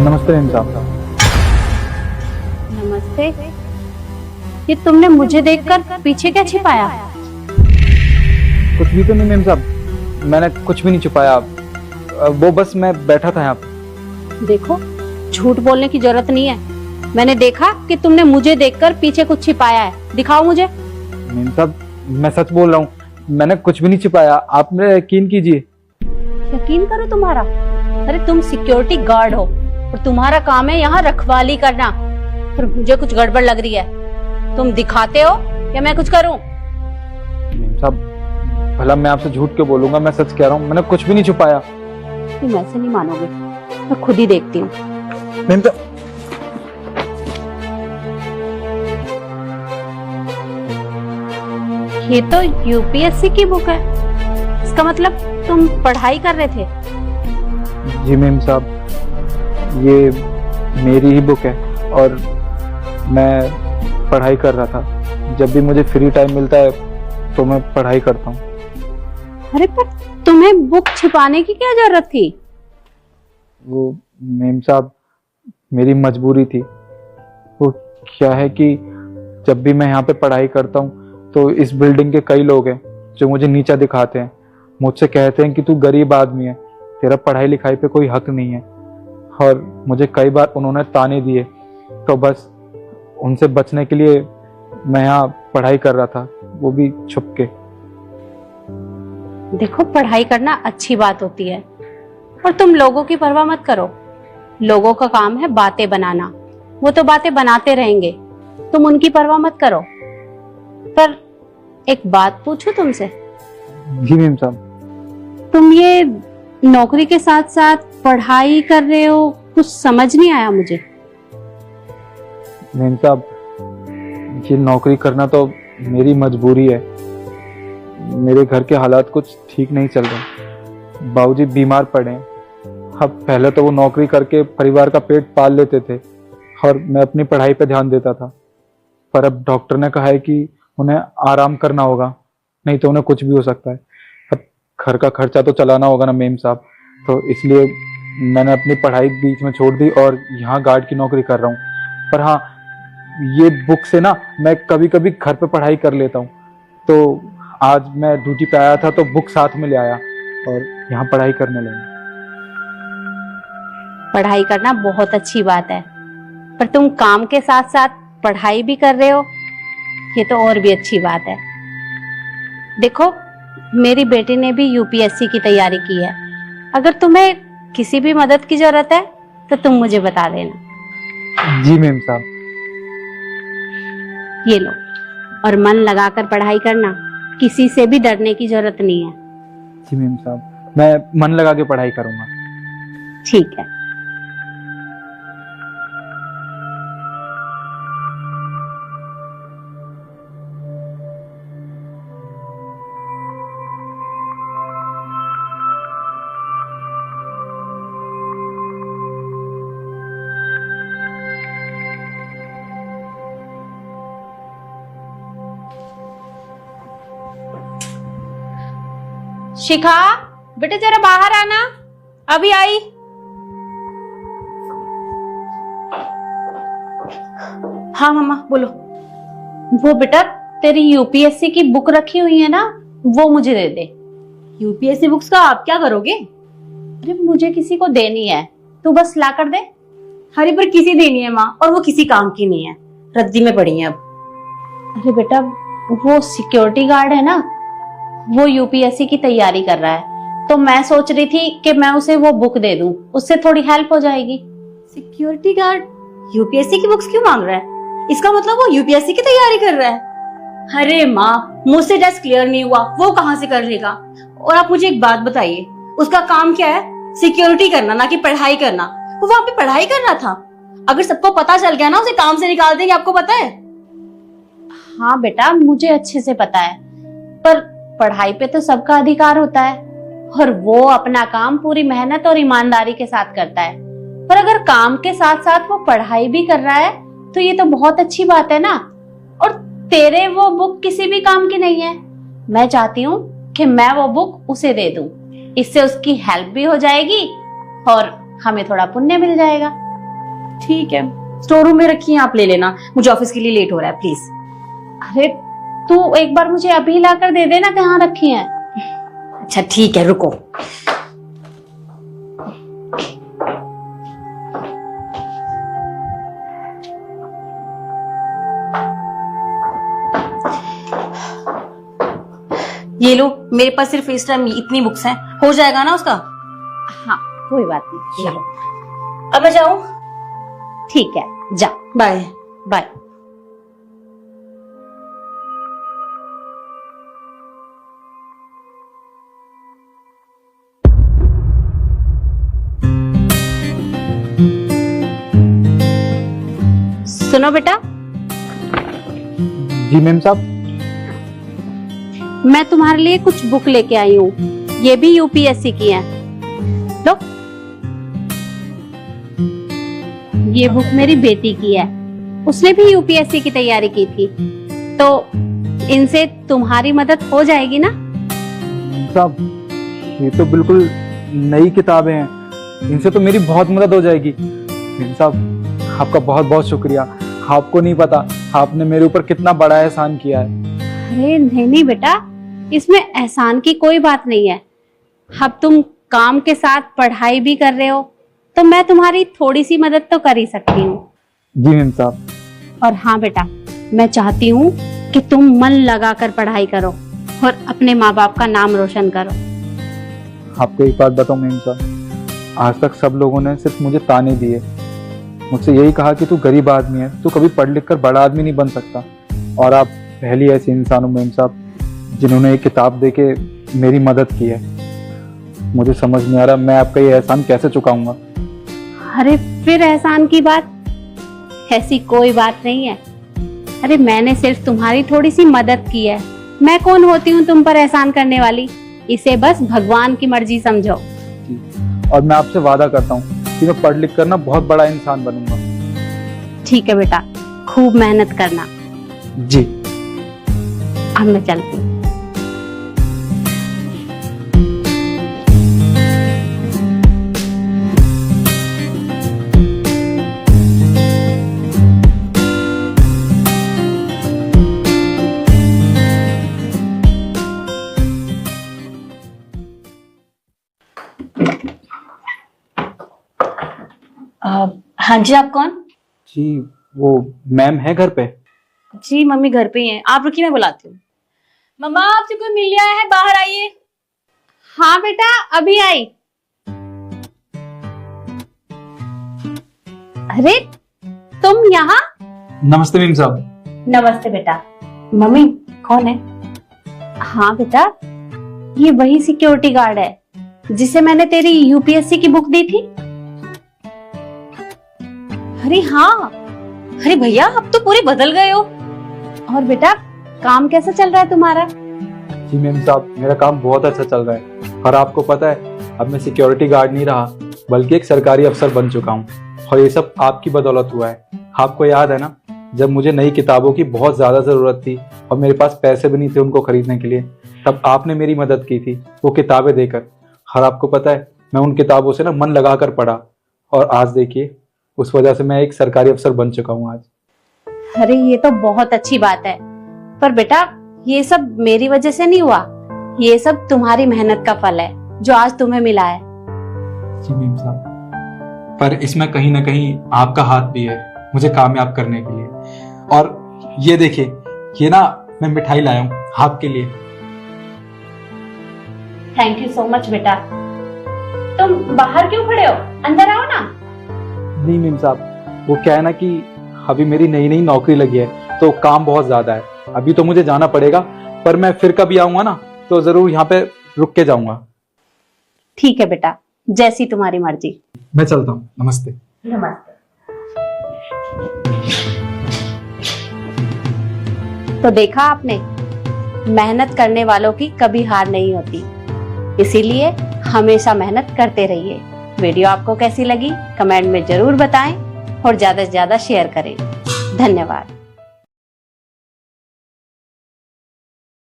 नमस्ते मेम साहब। नमस्ते। ये तुमने मुझे देखकर पीछे क्या छिपाया? कुछ भी तो नहीं मेम साहब, मैंने कुछ भी नहीं छुपाया। वो बस मैं बैठा था यहाँ पे। देखो, झूठ बोलने की जरूरत नहीं है। मैंने देखा कि तुमने मुझे देखकर पीछे कुछ छिपाया है। दिखाओ मुझे। मेम साहब मैं सच बोल रहा हूँ, मैंने कुछ भी नहीं छुपाया, आप मेरा यकीन कीजिए। यकीन करो तुम्हारा? अरे तुम सिक्योरिटी गार्ड हो और तुम्हारा काम है यहाँ रखवाली करना। पर मुझे कुछ गड़बड़ लग रही है। तुम दिखाते हो या मैं कुछ करूं? मेम साहब भला मैं आपसे झूठ क्यों बोलूंगा, मैं सच कह रहा हूँ, मैंने कुछ भी नहीं छुपाया। तुम ऐसे नहीं मानोगे, मैं खुद ही देखती हूँ। मेम साहब ये तो यूपीएससी की बुक है। इसका मतलब तुम पढ़ाई कर रहे थे? जी मेम साहब, ये मेरी ही बुक है और मैं पढ़ाई कर रहा था। जब भी मुझे फ्री टाइम मिलता है तो मैं पढ़ाई करता हूँ। अरे पर तुम्हें बुक छिपाने की क्या जरूरत थी? वो मेम साहब मेरी मजबूरी थी। वो क्या है कि जब भी मैं यहाँ पे पढ़ाई करता हूँ तो इस बिल्डिंग के कई लोग हैं जो मुझे नीचा दिखाते हैं, मुझसे कहते हैं कि तू गरीब आदमी है, तेरा पढ़ाई लिखाई पे कोई हक नहीं है। और मुझे कई बार उन्होंने ताने दिए, तो बस उनसे बचने के लिए मैं यहाँ पढ़ाई कर रहा था, वो भी छुप के। देखो, पढ़ाई करना अच्छी बात होती है और तुम लोगों की परवाह मत करो। लोगों का काम है बातें बनाना, वो तो बातें बनाते रहेंगे, तुम उनकी परवाह मत करो। पर एक बात पूछूं तुमसे? जी मेम साहब। तुम ये नौकरी के साथ साथ पढ़ाई कर रहे हो, कुछ समझ नहीं आया मुझे। मेम साहब ये नौकरी करना तो मेरी मजबूरी है। मेरे घर के हालात कुछ ठीक नहीं चल रहे, बाबूजी बीमार पड़े हैं। अब पहले तो वो नौकरी करके परिवार का पेट पाल लेते थे और मैं अपनी पढ़ाई पे ध्यान देता था, पर अब डॉक्टर ने कहा है कि उन्हें आराम करना होगा, नहीं तो उन्हें कुछ भी हो सकता है। अब घर का खर्चा तो चलाना होगा ना मेम साहब, तो इसलिए मैंने अपनी पढ़ाई बीच में छोड़ दी और यहाँ गार्ड की नौकरी कर रहा हूँ। पर हाँ, ये बुक से ना मैं कभी कभी घर पे पढ़ाई कर लेता हूँ। तो आज मैं ड्यूटी पे आया था तो बुक साथ में ले आया और यहाँ पढ़ाई करने लगा। पढ़ाई करना बहुत अच्छी बात है, पर तुम काम के साथ साथ पढ़ाई भी कर रहे हो, ये तो और भी अच्छी बात है। देखो, मेरी बेटी ने भी यूपीएससी की तैयारी की है। अगर तुम्हें किसी भी मदद की जरूरत है तो तुम मुझे बता देना। जी मेम साहब। ये लो, और मन लगाकर पढ़ाई करना, किसी से भी डरने की जरूरत नहीं है। जी मेम साहब, मैं मन लगा के पढ़ाई करूंगा। ठीक है। शिखा, बेटे जरा बाहर आना। अभी आई। हाँ मम्मा बोलो। वो बेटा, तेरी यूपीएससी की बुक रखी हुई है ना, वो मुझे दे दे। यूपीएससी बुक्स का आप क्या करोगे? अरे मुझे किसी को देनी है, तू बस ला कर दे। हरी पर किसी देनी है माँ, और वो किसी काम की नहीं है, रद्दी में पड़ी है अब। अरे बेटा, वो सिक्योरिटी गार्ड है ना, वो यूपीएससी की तैयारी कर रहा है, तो मैं सोच रही थी कि मैं उसे वो बुक दे दूं, उससे थोड़ी हेल्प हो जाएगी। सिक्योरिटी गार्ड यूपीएससी की बुक्स क्यों मांग रहा है? इसका मतलब वो यूपीएससी की तैयारी कर रहा है। अरे माँ, मुझसे टेस्ट क्लियर नहीं हुआ, वो कहाँ से कर लेगा? और आप मुझे एक बात बताइए, उसका काम क्या है? सिक्योरिटी करना, ना कि पढ़ाई करना। वो वहाँ पे पढ़ाई कर रहा था। अगर सबको पता चल गया ना, उसे काम से निकाल देंगे, आपको पता है? हाँ बेटा, मुझे अच्छे से पता है, पर पढ़ाई पे तो सबका अधिकार होता है और वो अपना काम पूरी मेहनत और ईमानदारी के साथ करता है। पर अगर काम के साथ साथ वो पढ़ाई भी कर रहा है तो ये तो बहुत अच्छी बात है ना। और तेरे वो बुक किसी भी काम की नहीं है। मैं चाहती हूँ कि मैं वो बुक उसे दे दूं, इससे उसकी हेल्प भी हो जाएगी और हमें थोड़ा पुण्य मिल जाएगा। ठीक है, स्टोर रूम में रखी है, आप ले लेना, मुझे ऑफिस के लिए लेट हो रहा है, प्लीज। अरे तू एक बार मुझे अभी लाकर दे देना, कहाँ रखी है। अच्छा ठीक है, रुको। ये लो, मेरे पास सिर्फ इस टाइम इतनी बुक्स हैं, हो जाएगा ना उसका? हाँ कोई बात नहीं, चलो अब मैं जाऊं? ठीक है, जा, बाय बाय। सुनो बेटा, जी मैम साहब। मैं तुम्हारे लिए कुछ बुक लेके आई हूँ, ये भी यूपीएससी की है। लो, ये बुक मेरी बेटी की है, उसने भी यूपीएससी की तैयारी की थी, तो इनसे तुम्हारी मदद हो जाएगी ना? साहब ये तो बिल्कुल नई किताबें हैं, इनसे तो मेरी बहुत मदद हो जाएगी। मैम साहब आपका बहुत बहुत शुक्रिया। आपको नहीं पता आपने मेरे ऊपर कितना बड़ा एहसान किया है। अरे नहीं बेटा, इसमें एहसान की कोई बात नहीं है। अब तुम काम के साथ पढ़ाई भी कर रहे हो, तो मैं तुम्हारी थोड़ी सी मदद तो कर ही सकती हूँ। जी मैम साहब। और हाँ बेटा, मैं चाहती हूँ कि तुम मन लगाकर पढ़ाई करो और अपने माँ बाप का नाम रोशन करो। आपको एक बात बताऊं मैम साहब, आज तक सब लोगों ने सिर्फ मुझे ताने दिए, मुझसे यही कहा कि तू गरीब आदमी है, तू कभी पढ़ लिख कर बड़ा आदमी नहीं बन सकता। और आप पहली ऐसी इंसान हो मैम साहब जिन्होंने एक किताब दे के मेरी मदद की है। मुझे समझ नहीं आ रहा मैं आपका ये एहसान कैसे चुकाऊंगा। अरे फिर एहसान की बात, ऐसी कोई बात नहीं है। अरे मैंने सिर्फ तुम्हारी थोड़ी सी मदद की है, मैं कौन होती हूँ तुम पर एहसान करने वाली। इसे बस भगवान की मर्जी समझो। और मैं आपसे वादा करता हूँ कि मैं पढ़ लिख कर ना बहुत बड़ा इंसान बनूंगा। ठीक है बेटा, खूब मेहनत करना। जी। अब मैं चलती हूँ। हाँ जी, आप कौन? जी वो मैम है घर पे? जी मम्मी घर पे ही हैं, आप रुकिए मैं बुलाती हूँ। मम्मा आपसे कोई मिल रहा है, बाहर आइए। हाँ बेटा, अभी आई। अरे तुम यहाँ? नमस्ते मैम साहब। नमस्ते बेटा। मम्मी कौन है? हाँ बेटा, ये वही सिक्योरिटी गार्ड है जिसे मैंने तेरी यूपीएससी की बुक दी थी। अरे हाँ, अरे भैया आप तो पूरे बदल गए हो। और बेटा, काम कैसा चल रहा है तुम्हारा? जी मैम साहब मेरा काम बहुत अच्छा चल रहा है। और आपको पता है अब मैं सिक्योरिटी गार्ड नहीं रहा बल्कि एक सरकारी अफसर बन चुका हूँ। और ये सब आपकी बदौलत हुआ है। आपको याद है ना जब मुझे नई किताबों की बहुत ज्यादा जरूरत थी और मेरे पास पैसे भी नहीं थे उनको खरीदने के लिए, तब आपने मेरी मदद की थी वो किताबें देकर। और आपको पता है मैं उन किताबों से ना मन लगा कर पढ़ा और आज देखिए उस वजह से मैं एक सरकारी अफसर बन चुका हूँ आज। अरे ये तो बहुत अच्छी बात है, पर बेटा ये सब मेरी वजह से नहीं हुआ, ये सब तुम्हारी मेहनत का फल है जो आज तुम्हें मिला है। जी मैम साहब, पर इसमें कहीं ना कहीं आपका हाथ भी है मुझे कामयाब करने के लिए। और ये देखिए, ये ना मैं मिठाई लाया हूँ आपके लिए। थैंक यू सो मच बेटा। तुम बाहर क्यों खड़े हो, अंदर आओ ना। नहीं मैम साहब, वो क्या है ना कि अभी मेरी नई नई नौकरी लगी है तो काम बहुत ज्यादा है, अभी तो मुझे जाना पड़ेगा, पर मैं फिर कभी आऊंगा ना तो जरूर यहाँ पे रुक के जाऊंगा। ठीक है बेटा, जैसी तुम्हारी मर्जी। मैं चलता हूँ, नमस्ते। नमस्ते। तो देखा आपने, मेहनत करने वालों की कभी हार नहीं होती, इसीलिए हमेशा मेहनत करते रहिए। वीडियो आपको कैसी लगी कमेंट में जरूर बताएं और ज्यादा से ज्यादा शेयर करें। धन्यवाद।